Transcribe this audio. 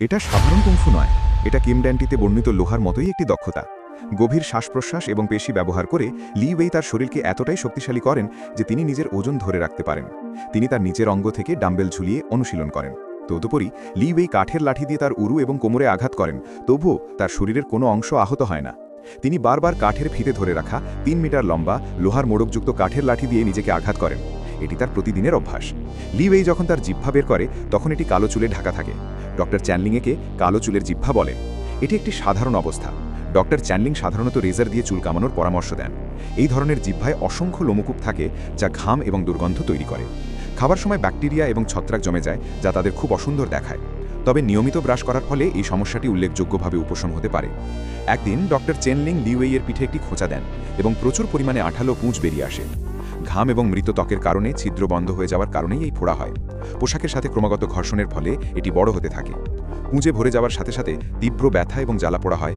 এটা সাধারণ কুংফু নয়, এটা কিম ড্যান্টিতে বর্ণিত লোহার মতোই একটি দক্ষতা। গভীর শ্বাস-প্রশ্বাস এবং পেশি ব্যবহার করে লি ওয়েই তার শরীরকে এতটাই শক্তিশালী করেন যে তিনি নিজের ওজন ধরে রাখতে পারেন। তিনি তার নিচের অঙ্গ থেকে ডাম্বেল ঝুলিয়ে অনুশীলন করেন। তদুপরি লি ওয়েই কাঠের লাঠি দিয়ে তার উরু এবং কোমরে আঘাত করেন, তবুও তার শরীরের কোনো অংশ আহত হয় না। তিনি বারবার কাঠের ফিতে ধরে রাখা ৩ মিটার লম্বা লোহার মোড়কযুক্ত কাঠের লাঠি দিয়ে নিজেকে আঘাত করেন। এটি তার প্রতিদিনের অভ্যাস। লি ওয়েই যখন তার জিহ্বা বের করে তখন এটি কালো চুলে ঢাকা থাকে। ডক্টর চ্যানলিং একে কালো চুলের জিহ্বা বলেন। এটি একটি সাধারণ অবস্থা। ডক্টর চ্যানলিং সাধারণত রেজার দিয়ে চুল কামানোর পরামর্শ দেন। এই ধরনের জিহ্বায় অসংখ্য লোমকূপ থাকে যা ঘাম এবং দুর্গন্ধ তৈরি করে। খাবার সময় ব্যাকটেরিয়া এবং ছত্রাক জমে যায় যা তাদের খুব অসুন্দর দেখায়। তবে নিয়মিত ব্রাশ করার ফলে এই সমস্যাটি উল্লেখযোগ্যভাবে উপশম হতে পারে। একদিন ডক্টর চেনলিং লি ওয়েইয়ের পিঠে একটি খোঁচা দেন এবং প্রচুর পরিমাণে আঠালো পুঁজ বেরিয়ে আসে। ঘাম এবং মৃত ত্বকের কারণে ছিদ্র বন্ধ হয়ে যাওয়ার কারণেই এই ফোড়া হয়। পোশাকের সাথে ক্রমাগত ঘর্ষণের ফলে এটি বড় হতে থাকে। পুঁজে ভরে যাওয়ার সাথে সাথে তীব্র ব্যথা এবং জ্বালা পোড়া হয়।